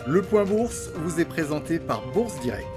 Le Point Bourse vous est présenté par Bourse Direct.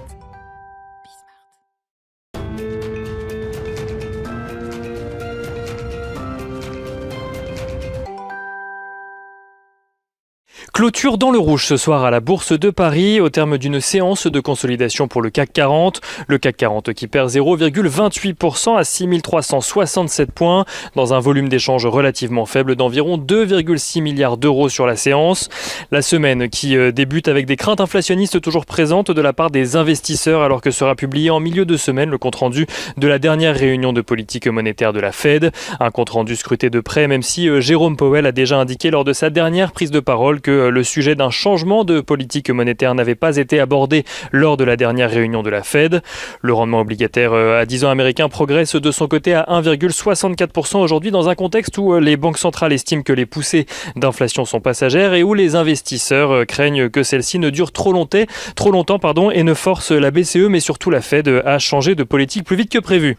Clôture dans le rouge ce soir à la Bourse de Paris au terme d'une séance de consolidation pour le CAC 40. Le CAC 40 qui perd 0,28% à 6367 points dans un volume d'échange relativement faible d'environ 2,6 milliards d'euros sur la séance. La semaine qui débute avec des craintes inflationnistes toujours présentes de la part des investisseurs alors que sera publié en milieu de semaine le compte-rendu de la dernière réunion de politique monétaire de la Fed. Un compte-rendu scruté de près même si Jérôme Powell a déjà indiqué lors de sa dernière prise de parole que le sujet d'un changement de politique monétaire n'avait pas été abordé lors de la dernière réunion de la Fed. Le rendement obligataire à 10 ans américain progresse de son côté à 1,64% aujourd'hui dans un contexte où les banques centrales estiment que les poussées d'inflation sont passagères et où les investisseurs craignent que celle-ci ne dure trop longtemps et ne force la BCE mais surtout la Fed à changer de politique plus vite que prévu.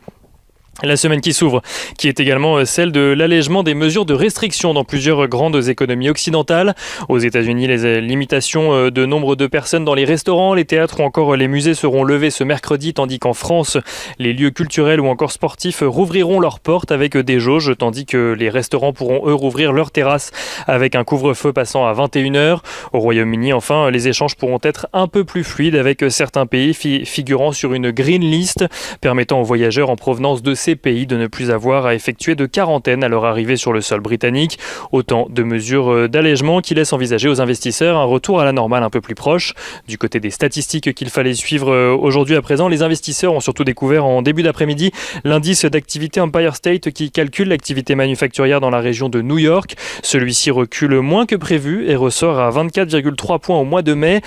La semaine qui s'ouvre, qui est également celle de l'allègement des mesures de restriction dans plusieurs grandes économies occidentales. Aux États-Unis, les limitations de nombre de personnes dans les restaurants, les théâtres ou encore les musées seront levées ce mercredi, tandis qu'en France, les lieux culturels ou encore sportifs rouvriront leurs portes avec des jauges, tandis que les restaurants pourront eux rouvrir leurs terrasses avec un couvre-feu passant à 21h. Au Royaume-Uni, enfin, les échanges pourront être un peu plus fluides avec certains pays figurant sur une green list, permettant aux voyageurs en provenance de ces pays de ne plus avoir à effectuer de quarantaine à leur arrivée sur le sol britannique. Autant de mesures d'allègement qui laissent envisager aux investisseurs un retour à la normale un peu plus proche. Du côté des statistiques qu'il fallait suivre aujourd'hui à présent, les investisseurs ont surtout découvert en début d'après-midi l'indice d'activité Empire State qui calcule l'activité manufacturière dans la région de New York. Celui-ci recule moins que prévu et ressort à 24,3 points au mois de mai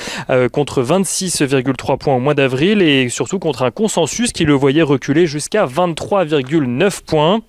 contre 26,3 points au mois d'avril et surtout contre un consensus qui le voyait reculer jusqu'à 23,9 points.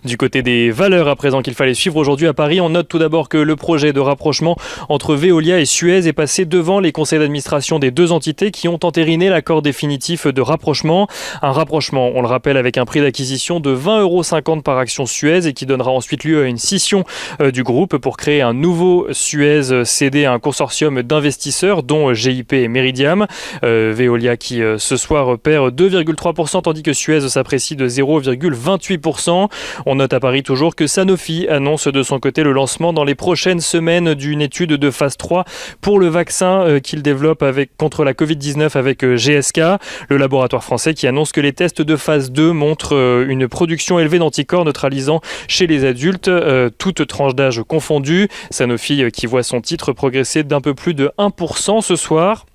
Du côté des valeurs à présent qu'il fallait suivre aujourd'hui à Paris, on note tout d'abord que le projet de rapprochement entre Veolia et Suez est passé devant les conseils d'administration des deux entités qui ont entériné l'accord définitif de rapprochement. Un rapprochement, on le rappelle, avec un prix d'acquisition de 20,50 € par action Suez et qui donnera ensuite lieu à une scission du groupe pour créer un nouveau Suez cédé à un consortium d'investisseurs dont GIP et Meridiam. Veolia qui ce soir perd 2,3% tandis que Suez s'apprécie de 0,28%. On note à Paris toujours que Sanofi annonce de son côté le lancement dans les prochaines semaines d'une étude de phase 3 pour le vaccin qu'il développe contre la Covid-19 avec GSK. Le laboratoire français qui annonce que les tests de phase 2 montrent une production élevée d'anticorps neutralisant chez les adultes, toutes tranches d'âge confondues. Sanofi qui voit son titre progresser d'un peu plus de 1% ce soir.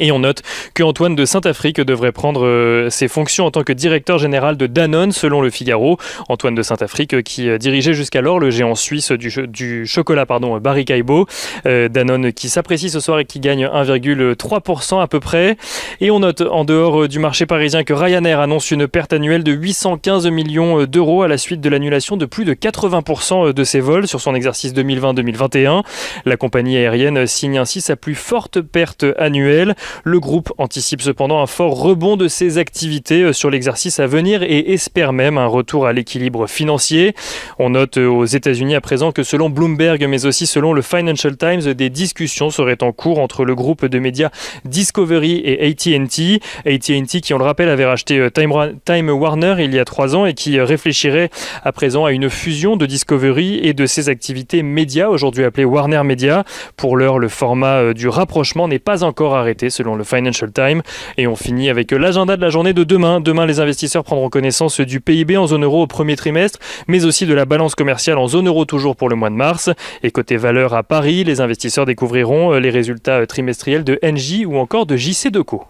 Et on note que Antoine de Saint-Affrique devrait prendre ses fonctions en tant que directeur général de Danone, selon Le Figaro. Antoine de Saint-Affrique qui dirigeait jusqu'alors le géant suisse du chocolat, Barry Callebaut. Danone qui s'apprécie ce soir et qui gagne 1,3% à peu près. Et on note en dehors du marché parisien que Ryanair annonce une perte annuelle de 815 millions d'euros à la suite de l'annulation de plus de 80% de ses vols sur son exercice 2020-2021. La compagnie aérienne signe ainsi sa plus forte perte annuelle. Le groupe anticipe cependant un fort rebond de ses activités sur l'exercice à venir et espère même un retour à l'équilibre financier. On note aux États-Unis à présent que selon Bloomberg, mais aussi selon le Financial Times, des discussions seraient en cours entre le groupe de médias Discovery et AT&T. AT&T qui, on le rappelle, avait racheté Time Warner il y a 3 ans et qui réfléchirait à présent à une fusion de Discovery et de ses activités médias, aujourd'hui appelées Warner Media. Pour l'heure, le format du rapprochement n'est pas encore arrêté selon le Financial Times. Et on finit avec l'agenda de la journée de demain. Demain, les investisseurs prendront connaissance du PIB en zone euro au premier trimestre, mais aussi de la balance commerciale en zone euro toujours pour le mois de mars. Et côté valeur à Paris, les investisseurs découvriront les résultats trimestriels de Engie ou encore de JC Decaux.